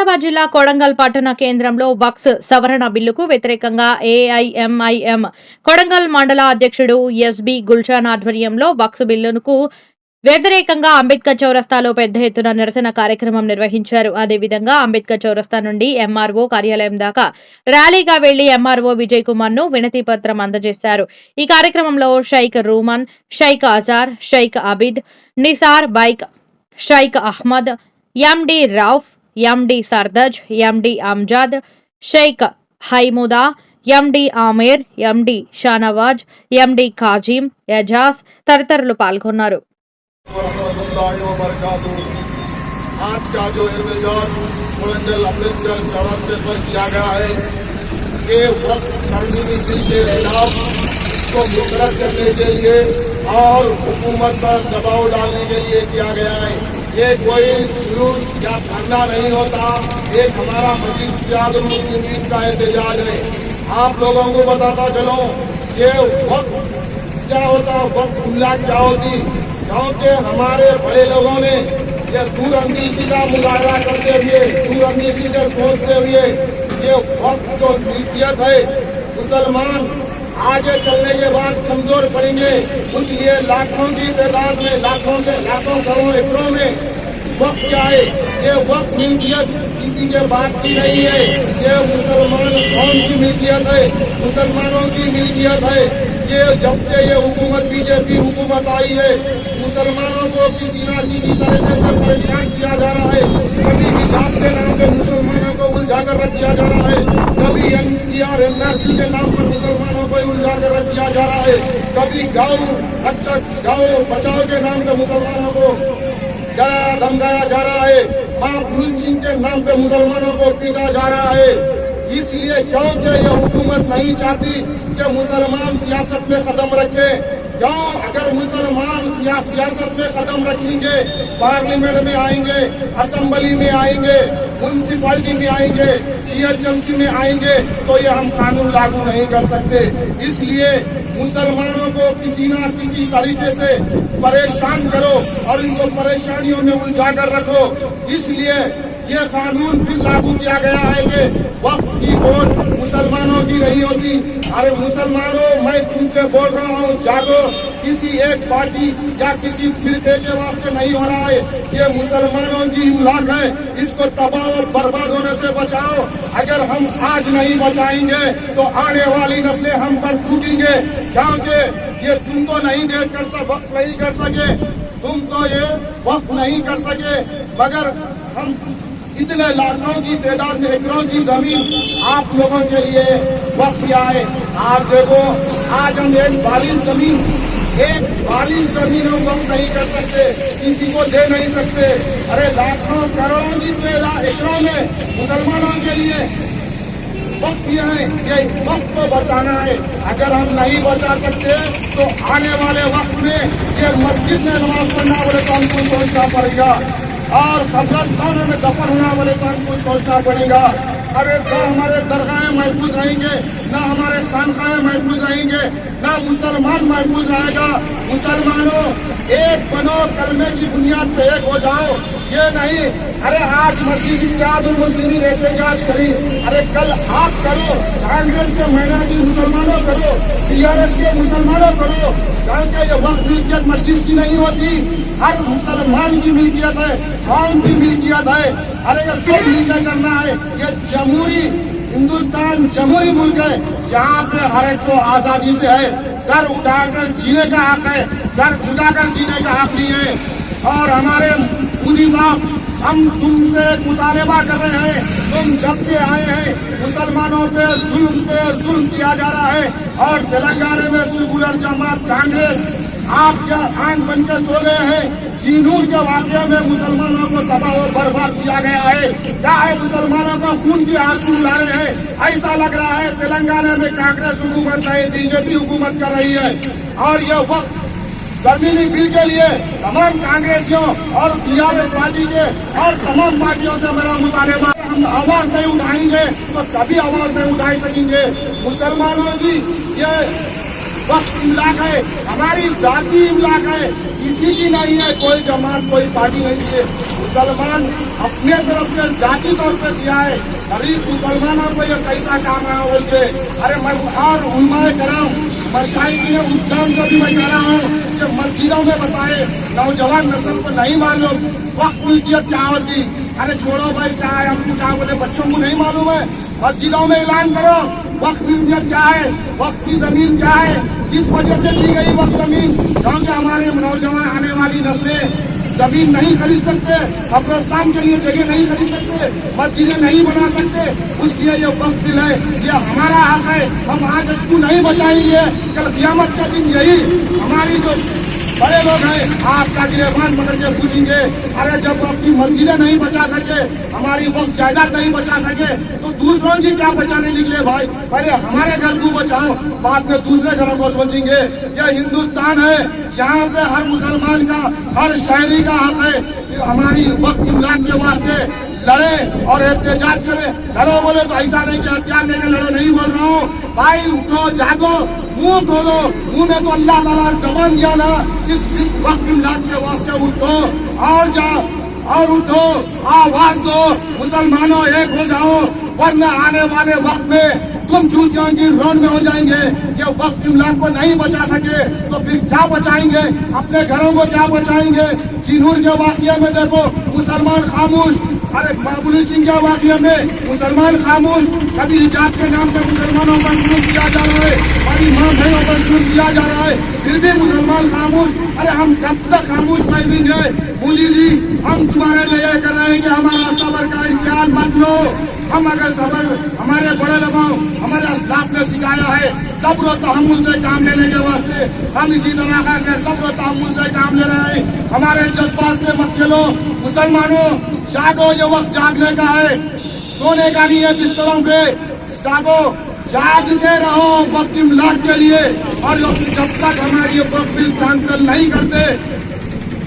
వికారాబాద్ జిల్లా కొడంగల్ పట్టణ కేంద్రంలో వక్స్ సవరణ బిల్లుకు వ్యతిరేకంగా ఏఐఎంఐఎం కొడంగల్ మండల అధ్యక్షుడు ఎస్బి గుల్షాన్ ఆధ్వర్యంలో వక్స్ బిల్లుకు వ్యతిరేకంగా అంబేద్కర్ చౌరస్తాలో పెద్ద ఎత్తున నిరసన కార్యక్రమం నిర్వహించారు. అదేవిధంగా అంబేద్కర్ చౌరస్తా నుండి ఎంఆర్ఓ కార్యాలయం దాకా ర్యాలీగా వెళ్లి ఎంఆర్ఓ విజయ్ కుమార్ ను వినతి పత్రం అందజేశారు. ఈ కార్యక్రమంలో షైక్ రూమన్, షైక్ అజార్, షైక్ అబిద్, నిసార్ బైక్, షైక్ అహ్మద్, ఎండి రౌఫ్, ఎండి సర్దజ్, ఎండి అమ్జద్, షైక్ హైముదా, ఎండి ఆమీర్, ఎండి షానవాజ్, ఎండి కాజీం, ఎజాజ్ తదితరులు పాల్గొన్నారు. आज का जो एहतजाज कोरंगल अम्बेडकर चौरास्ते पर किया गया है ये वक्त तरमीमी बिल के खिलाफ इसको मुस्तरद करने के लिए और हुकूमत पर दबाव डालने के लिए किया गया है। ये कोई जुलूस या धरना नहीं होता, एक हमारा मजीद इत्तेहादुल मुस्लिमीन का एहतजाज है। आप लोगों को बताता चलो ये वक्त क्या होता, वक्त उल्लाह क्या होती, क्योंकि हमारे बड़े लोगों ने ये दूरअंदेशी का मुजाहरा करते हुए, दूरअंदेशी से सोचते हुए ये वक्त जो मिल्कियत है मुसलमान आगे चलने के बाद कमजोर पड़ेंगे, इसलिए लाखों की तादाद में, लाखों करोड़ एकड़ों में वक्त क्या है, ये वक्त मिल्कियत किसी के बात की नहीं है, ये मुसलमान कौम की मिल्कियत है, मुसलमानों की मिल्कियत है। ये जब से ये हुकूमत बीजेपी हुकूमत आई है मुसलमानों को किसी न किसी तरीके से परेशान किया जा रहा है। कभी हिजाब के नाम पे मुसलमानों को उलझा कर रख दिया जा रहा है, कभी एनपीआर एनआरसी के नाम पर मुसलमानों को उलझा कर रख दिया जा रहा है, कभी गाँव बचाओ के नाम पे मुसलमानों को डराया धमकाया जा रहा है, मां सिंह के नाम पे मुसलमानों को पीटा जा रहा है। इसलिए क्योंकि यह हुकूमत नहीं चाहती कि मुसलमान सियासत में कदम रखे। क्यों? अगर मुसलमान सियासत में कदम रखेंगे, पार्लियामेंट में आएंगे, असेंबली में आएंगे, म्यूनसिपालिटी में आएंगे, जीएचएमसी में आएंगे, तो ये हम कानून लागू नहीं कर सकते। इसलिए मुसलमानों को किसी न किसी तरीके से परेशान करो और इनको परेशानियों में उलझा कर रखो। इसलिए ये कानून भी लागू किया गया है कि वक्त की वोट मुसलमानों की नहीं होती। अरे मुसलमानों, मैं तुमसे बोल रहा हूँ, जागो। किसी एक पार्टी या किसी फिरके के वास्ते नहीं हो रहा है, ये मुसलमानों की इमलाक है, इसको तबाह और बर्बाद होने से बचाओ। अगर हम आज नहीं बचाएंगे तो आने वाली नस्लें हम पर टूटेंगे, क्योंकि ये तुम तो नहीं वक्त नहीं कर सके, तुम तो ये वक्त नहीं कर सके, मगर हम इतने लाखों की तादाद में एकड़ों की जमीन आप लोगों के लिए वक्त किया है। आप देखो आज हम एक बालिन जमीन हम वक्त नहीं कर सकते, किसी को दे नहीं सकते। अरे लाखों करोड़ों की तादाद एकड़ों में मुसलमानों के लिए वक्त किया है, ये वक्त को बचाना है। अगर हम नहीं बचा सकते तो आने वाले वक्त में ये मस्जिद में नमाज पढ़ना बोले तो हमको सोचना पड़ेगा, और कब्रिस्तानों में दफन होना बोले तो हमको सोचना पड़ेगा। अरे ना हमारे दरगाहें महफूज रहेंगे, ना हमारे खानकाहें महफूज रहेंगे, ना मुसलमान महफूज रहेगा। मुसलमानों एक बनो, कलमे की बुनियाद पे एक हो जाओ। ये नहीं अरे आज मस्जिद इत्तेहादुल मुस्लिमीन एहतजाज करी, अरे कल आप करो, कांग्रेस के माइनॉरिटी मुसलमानों करो, टीआरएस के मुसलमानों करो, क्योंकि ये वक्त मिल्कियत मस्जिद की नहीं होती, हर मुसलमान की मिल्कियत है, कौम की मिल्कियत है। अरे इसको मिलकर करना है। ये जमहूरी हिंदुस्तान जमहूरी मुल्क है, यहाँ पे हर एक को आजादी से है, सर उठाकर जीने का हक है, सर झुकाकर जीने का हक नहीं है। और हमारे मोदी साहब, हम तुमसे मुतालबा कर रहे हैं, तुम जब से आए हैं मुसलमानों पे जुल्म किया जा रहा है, और तेलंगाना में सेकुलर जमात कांग्रेस आप क्या आंख बन के सो गए हैं। जीनूर के वाक़े में मुसलमानों को तबाह और बर्बाद किया गया है। क्या है, मुसलमानों को खून के आंसू ला रहे हैं। ऐसा लग रहा है तेलंगाना में कांग्रेस हुकूमत है, बीजेपी हुकूमत कर रही है। और यह वक्त तरमीमी बिल के लिए तमाम कांग्रेसियों और टीआरएस पार्टी के और तमाम पार्टियों से मेरा मुतालबा, हम आवाज नहीं उठाएंगे तो कभी आवाज नहीं उठा सकेंगे। मुसलमानों की ये वक्त इमलाक है, हमारी जाती इमलाक है, किसी की नहीं है, कोई जमात कोई पार्टी नहीं है। मुसलमान अपने तरफ से जाती तौर पर दिया है। गरीब मुसलमानों को ये कैसा काम है बोल के, अरे मैं और उलमाए कराऊं मशाइख ने उद्यान को भी मैं कह रहा हूँ कि मस्जिदों में बताए, नौजवान नस्ल को नहीं मालूम वक्त मिल्कियत क्या होती। अरे छोड़ो भाई, क्या है हमको क्या बोले, बच्चों को नहीं मालूम है। मस्जिदों में ऐलान करो वक्त मिल्कियत क्या है, वक्त की जमीन क्या है, किस वजह से दी गई वक्त जमीन, क्योंकि हमारे नौजवान आने वाली नस्लें जमीन नहीं खरीद सकते, कब्रिस्तान के लिए जगह नहीं खरीद सकते, मस्जिदें नहीं बना सकते, उसलिए ये वक्त बिल है, ये हमारा हक है। हम आज इसको नहीं बचाएंगे, कल क़यामत का दिन यही हमारी जो बड़े लोग हैं आपका गिरबान पकड़ के पूछेंगे, अरे जब अपनी मस्जिदें नहीं बचा सके, हमारी वक्त जायदाद नहीं बचा सके, तो दूसरों की क्या बचाने निकले भाई। पहले हमारे घर को बचाओ, बाद में दूसरे घरों को सोचेंगे। यह हिंदुस्तान है, यहाँ पे हर मुसलमान का, हर शहरी का हक है कि हमारी वक्त इमलाक के वास्ते लड़े और एहतजाज करे। लड़ो बोले तो ऐसा नहीं कि हथियार लेके लड़ो, नहीं बोल रहा हूँ भाई। उठो, जागो, मुंह खोलो, मुंह में तो अल्लाह ताला जबान दिया ना, इस वक्त इमलाक के वास्ते उठो और जाओ और उठो, आवाज दो, मुसलमानों एक हो जाओ, वरना आने वाले वक्त में तुम चूतियों की रौन में हो जाएंगे। ये वक्त इमलाक को नहीं बचा सके तो फिर क्या बचाएंगे, अपने घरों को क्या बचाएंगे। चिन्हूर के वाक़ये में देखो मुसलमान खामोश, अरे बाबुल सिंह के वाक़ये में मुसलमान खामोश, कभी हिजाब के नाम पर मुसलमानों पर जुल्म किया जा रहा है, हमारी माँ बहनों पर जुल्म किया जा रहा है, फिर भी मुसलमान खामोश। अरे हम कब तक खामोश पाएंगे। मोदी जी, हम तुम्हारे से यह कर रहे हैं कि हमारा सबर का इख्तियार मत लो। हम अगर सबर, हमारे बड़े लोगों, हमारे अस्लाफ ने सिखाया है सब्र तहम्मुल से काम लेने के वास्ते, हम इसी तरह से सब्र तहम्मुल से काम ले रहे हैं। हमारे जज्बात से मत खेलो। मुसलमानों जागो, ये वक्त जागने का है, सोने का नहीं है बिस्तरों पे। जागो, जागते रहो वक्त इमलाक के लिए, और जब तक हमारी वक्त बिल कैंसिल नहीं करते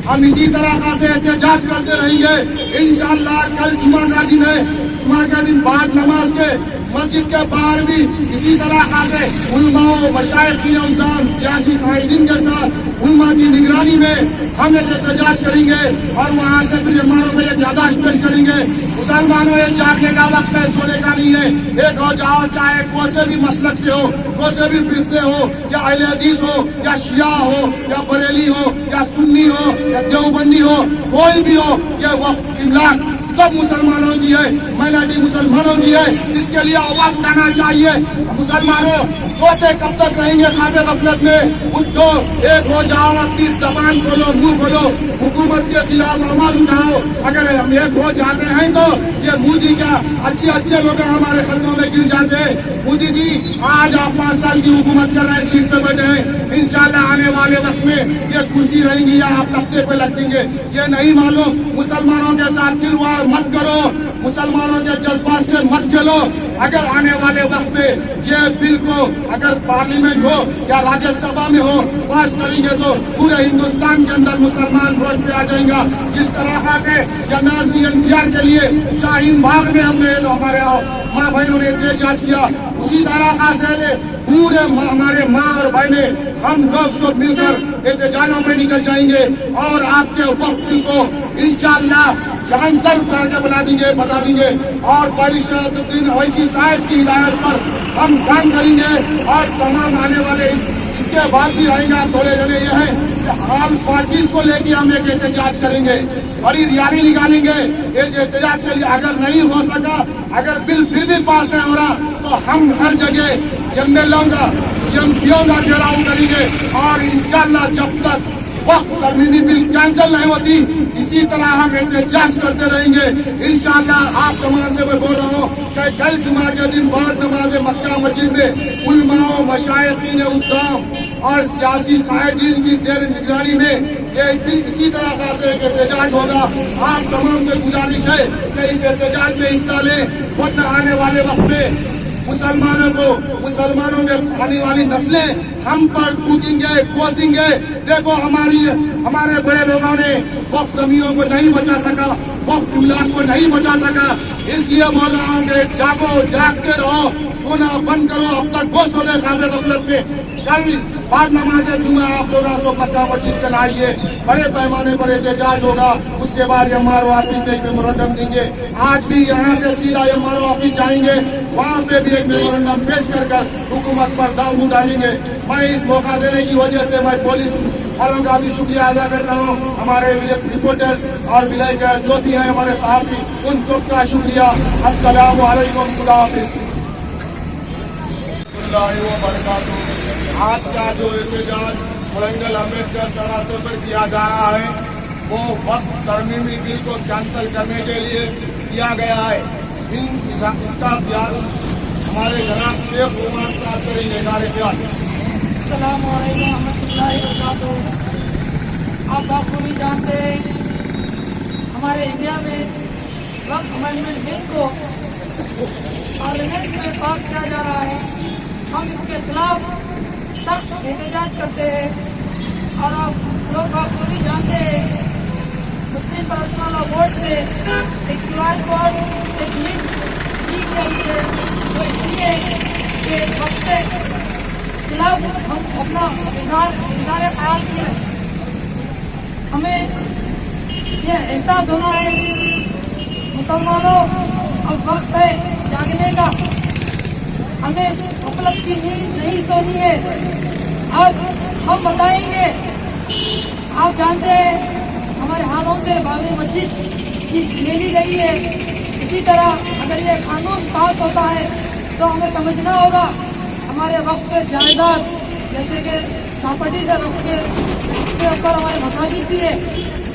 हम इसी तरह से एहतजाज करते रहेंगे। इंशाअल्लाह कल जुमा का दिन है, जुमा के दिन बाद नमाज के मस्जिद के बाहर भी इसी तरह से उलमाओं, मशाइखीन उज़्ज़ाम, सियासी कायदीन के साथ उलमा की निगरानी में हम एक एहतजाज करेंगे और वहाँ से फिर हमारों को एक यादाश्त पेश करेंगे। मुसलमानों, ये जागने का वक्त है, सोने का नहीं है। एक हो जाओ, चाहे कोई भी मसलक से हो, कोई भी फिरसे हो, या अहले हदीस हो, या शिया हो, या बरेली हो, या सुन्नी हो, या देवबंदी हो, कोई भी हो, ये वक्त इमलाक सब मुसलमानों की है, माइनॉरिटी मुसलमानों की है। इसके लिए आवाज उठाना चाहिए। मुसलमानों, सोते कब तक रहेंगे खाबे गफलत में? उठो, एक हो जाओ, अपनी जबान खोलो, मुंह खोलो, हुकूमत के खिलाफ आवाज उठाओ। अगर हम एक हो जाते हैं तो ये मोदी का अच्छे लोग हमारे खतरों में गिर जाते हैं। मोदी जी, आज आप 5 साल की हुकूमत कर रहे हैं, सीट पे बैठे हैं, इंशाल्लाह आने वाले वक्त में ये कुर्सी रहेंगी या आप तख्ते पे लटेंगे, ये नहीं मालूम। मुसलमानों के साथ खिलवाड़ मत करो, मुसलमानों के जज्बात से मत खेलो। अगर आने वाले वक्त में ये बिल को अगर पार्लियामेंट हो या राज्यसभा में हो पास करेंगे तो पूरे हिंदुस्तान के अंदर मुसलमान रोड पे आ जाएगा। जिस तरह के जनरल सिंह NTR के लिए शाहीन बाग में हमने हमारे माँ बहनों ने एहतजाज किया, उसी तरह से पूरे हमारे माँ और बहने हम लोग सब मिलकर एहतजाजों में निकल जाएंगे और आपके वक्त को इंशाअल्लाह कैंसल करके बना देंगे, बता देंगे। और परिषद वैसी साहब की हिदायत पर हम काम करेंगे और तमाम आने वाले इसके बाद भी रहेंगे। थोड़े जने ये हैं कि ऑल पार्टीज को लेके हम एक एहतजाज करेंगे, बड़ी रैली निकालेंगे इस एहतजाज के लिए। अगर नहीं हो सका, अगर बिल फिर भी पास नहीं हो रहा तो हम हर जगह MLA का, CMPO का घेराव करेंगे और इंशाअल्लाह जब तक वक्त तरमीमी बिल कैंसिल नहीं होती इसी तरह हम एहतजाज करते रहेंगे इंशाअल्लाह। आप तमाम से मैं बोल रहा हूँ कि कल जुमा के दिन बाद नमाज मक्का मस्जिद में उलमाओं, मशाइखीन उज़्ज़ाम और सियासी कायदीन की ज़ेर निगरानी में इसी तरह से एक एहतजाज होगा। आप तमाम से गुजारिश है कि इस एहतजाज में हिस्सा लें, वरना आने वाले वक्त में मुसलमानों में आने वाली नस्लें हम पर कूदेंगे, कोसेंगे। देखो हमारे बड़े लोगों ने वक्त जमीनों को नहीं बचा सका, वक्त इमलाक को नहीं बचा सका। इसलिए बोल रहा हूँ कि जागो, जागते रहो, सोना बंद करो। अब तक वो सोने खाबे गफलत में, कल बाद नमाज जुमा आप लोग आसो मक्का मस्जिद के लाइए, बड़े पैमाने पर एहतजाज होगा। उसके बाद MRO ऑफिस में एक मेमोरेंडम देंगे। आज भी यहाँ से सीधा MRO ऑफिस जाएंगे, वहाँ पे भी एक मेमोरेंडम पेश कर हुकूमत पर दाव डालेंगे। मैं इस मौका देने की वजह से मैं पुलिस वालों का भी शुक्रिया अदा करता हूँ। हमारे रिपोर्टर्स और विलेकर जो भी हैं हमारे साथी, उन सबका शुक्रिया। अस्सलामु अलैकुम, खुदा हाफिज। आज का जो एहतजाज कोरंगल अम्बेडकर चौराहे पर किया जा रहा है, वो वक्त तरमीमी बिल को कैंसिल करने के लिए किया गया है। इसका प्यार हमारे जनाब शेख उमर साहब करेंगे। अस्सलामु अलैकुम रहमतुल्लाहि व बरकातुहू। आप बखूबी जानते हैं हमारे इंडिया में वक्फ अमेंडमेंट बिल को पार्लियामेंट में पास किया जा रहा है। हम इसके खिलाफ सख्त एहतजाज करते हैं और आप लोग बखूबी जानते हैं मुस्लिम पर्सनल लॉ बोर्ड से एक QR कोड, एक लिंक दी गई है, तो इसलिए कि वक्त से खिलाफ हम अपना इजहार ख्याल किए। हमें यह एहसास होना है मुसलमानों, अब वक्त है जागने का। हमें गफलत की नींद नहीं सोनी है। अब हम बताएंगे, आप जानते हैं हमारे हाथों से बाबरी मस्जिद की ले ली गई है। इसी तरह अगर ये कानून पास होता है तो हमें समझना होगा हमारे वक्त के जायदाद जैसे कि प्रॉपर्टी से वक्त के ऊपर हमारे मसाजिद भी है।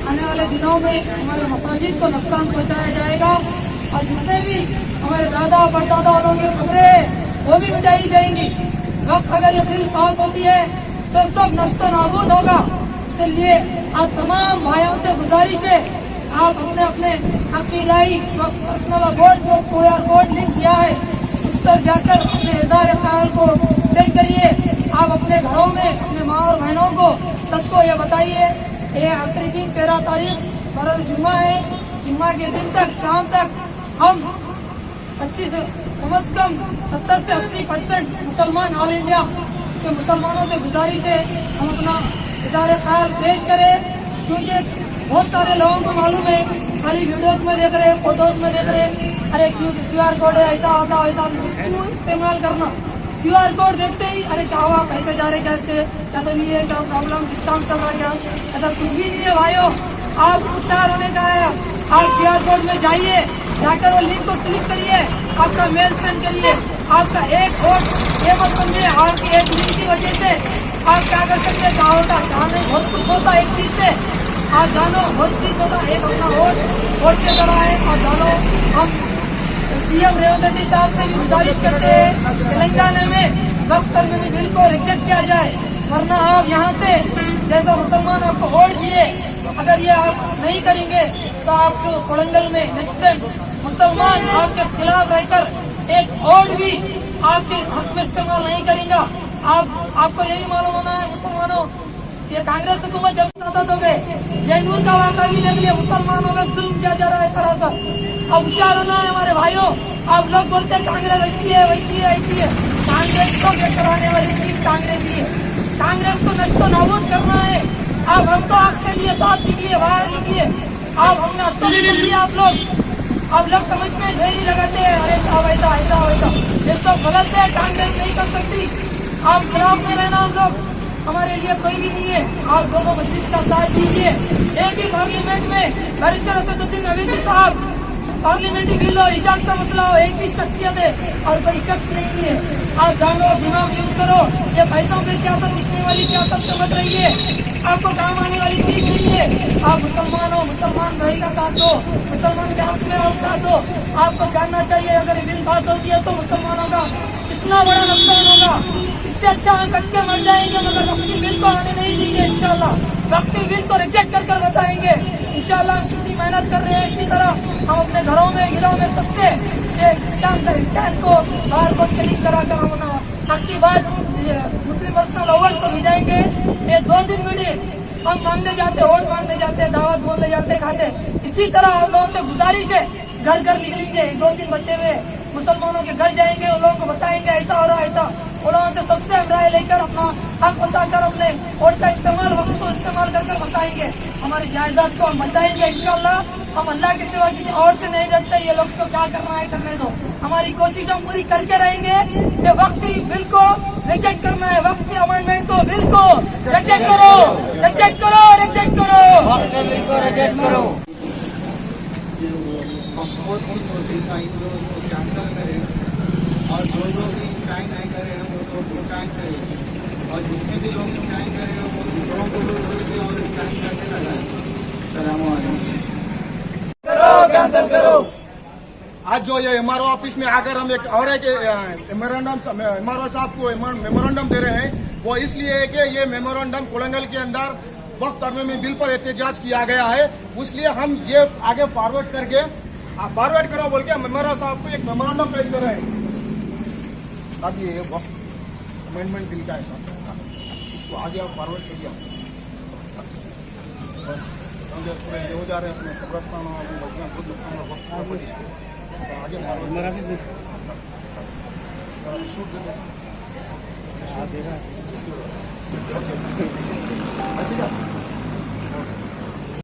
आने वाले दिनों में हमारे मसाजिद को नुकसान पहुंचाया जाएगा और जितने भी हमारे दादा परदादा वालों की खबरें वो भी मिटाई जाएंगी। वक्त अगर ये बिल पास होती है तो सब नष्ट नाबूद होगा। इसलिए आप तमाम भाइयों से गुजारिश है, आप अपने अपने अकीदाई पर्सनल बोर्ड जो QR कोड लिंक किया है उस पर जाकर अपने इज़हार ख्याल को सेंड करिए। आप अपने घरों में अपने माँ और बहनों को सबको ये बताइए। ये आखिरी दिन 13 तारीख बरोज़ जुम्मा है। जुम्मा के दिन तक शाम तक हम 25 कम से कम 70 से 80% मुसलमान ऑल इंडिया के मुसलमानों से गुजारिश है हम अपना इज़हार ख्याल पेश करें, क्योंकि बहुत सारे लोगों को मालूम है, खाली वीडियोस में देख रहे, फोटोज में देख रहे, अरे क्यों QR कोड है, ऐसा होता वैसा, क्यों इस्तेमाल करना। QR कोड देखते ही अरे क्या हुआ, पैसे जा रहे कैसे, क्या तो नहीं है, क्या प्रॉब्लम, डिस्काउंट चल रहा है, क्या ऐसा कुछ भी नहीं है भाइयों। आप होशियार होने का है, आप QR कोड में जाइए, जाकर वो लिंक को क्लिक करिए, आपका मेल सेंड करिए। आपका एक वोट ये मत समझिए आपकी एक लिंक की वजह से आप क्या कर सकते हैं, क्या होता क्या नहीं, बहुत कुछ होता एक चीज से। आप जानो बहुत चीज होता, एक अपना वोट के तरह है। और जानो हम CM रेवंत रेड्डी साहब से भी गुजारिश करते हैं तेलंगाना में वक्त तरमीमी बिल को रिजेक्ट किया जाए, वरना आप यहाँ से जैसा मुसलमान आपको वोट दिए, अगर ये आप नहीं करेंगे तो आपको कोरंगल में नेक्स्ट टाइम मुसलमान आपके खिलाफ रहकर एक वोट भी आपके हक में इस्तेमाल नहीं करेगा। आपको यही मालूम होना है मुसलमानों, ये कांग्रेस हुकूमत जब सत्ता हो गए, जयपुर का वाक़ा भी देख लिया, मुसलमानों में जुल्म किया जा रहा है सरासर। अब होशियार होना है हमारे भाइयों। आप लोग बोलते हैं कांग्रेस ऐसी है वैसी है ऐसी है, कांग्रेस को कराने वाली चीज कांग्रेस ही है। कांग्रेस को नष्ट नाबूद करना है। आप हमको आग के लिए साथ निकलिए, बाहर निकलिए। आप हमने आप लोग समझ में देरी लगाते हैं, अरे साहब ऐसा ऐसा वैसा, ये सब गलत है, कांग्रेस नहीं कर सकती। आप खिलाफ में रहना, हम लोग हमारे लिए कोई भी नहीं है। आप दोनों मस्जिद का साथ दीजिए। एक ही पार्लियामेंट में बैरिस्टर असदुद्दीन अवैधी साहब पार्लियामेंट्री बिल हो, हिजाब का मसला हो, एक ही शख्सियत है और कोई शख्स नहीं है। आप जानो, दिमाग यूज करो। ये पैसों पे सियासत दिखने वाली सियासत से मत रही है, आपको काम आने वाली चीज नहीं है। आप मुसलमान हो, मुसलमान भाई का साथ दो, मुसलमान के हक में आप साथ दो। आपको जानना चाहिए अगर बिल पास होती है तो मुसलमानों का कितना बड़ा नुकसान होगा। इससे अच्छा हम कट के मर जाएंगे, मगर वक्ती बिल को आने नहीं देंगे इंशाल्लाह। वक्ती बिल को रिजेक्ट कर बताएंगे इंशाल्लाह। हम जितनी मेहनत कर रहे हैं इसी तरह हम अपने घरों में गिरों में सबसे स्कैन को बाहर कोड क्लिक करा कर हम हक की बात मुस्लिम पर्सनल अवार्ड को भिजाएंगे। ये 2 दिन मीटिंग हम मांगने जाते, वोट मांगने जाते, दावत बोलने जाते, खाते। इसी तरह हम लोगों से गुजारिश है, घर घर निकलेंगे, 2 दिन बचे हुए मुसलमानों के घर जाएंगे, उन लोगों को बताएंगे ऐसा हो रहा है ऐसा। उन लोगों से सबसे हम राय लेकर अपना हक बताकर हमने वोट का इस्तेमाल वक्त को इस्तेमाल करके बताएंगे, हमारी जायदाद को हम बचाएंगे इंशाल्लाह। हम अल्लाह के सिवा किसी और से नहीं डरते। ये लोग तो क्या करना है करने दो, हमारी कोशिश हम पूरी करके रहेंगे। ये वक्ती बिल को रिजेक्ट करना है, वक्ती अमेंडमेंट को बिल को रिजेक्ट करो, रिजेक्ट करो, रिजेक्ट करो, वक्ती बिल को रिजेक्ट करो। हम बहुत कैंसल करें और जो लोग भी साइन नहीं करे हैं वो साइन करें, और जितने भी लोग साइन करें वो दूसरों को भी और साइन करके लगाएं। कैंसिल करो। आज जो ये एमआरओ ऑफिस में आकर हम एक और एक मेमोरेंडम एमआरओ साहब को मेमोरेंडम दे रहे हैं, वो इसलिए है कि ये मेमोरेंडम कोलंगल के अंदर वक्त तरमीमी बिल पर एहतजाज किया गया है, इसलिए हम ये आगे फॉरवर्ड करके फॉरवर्ड करो बोल के मेमोरा साहब को एक मेमोरेंडम पेश कर रहे हैं। साहब ये वक्त अमेंडमेंट बिल का है साहब, इसको आगे आप फॉरवर्ड करिए। हो जा रहे हैं अपने कब्रस्तान और इसको आगे शूट देगा।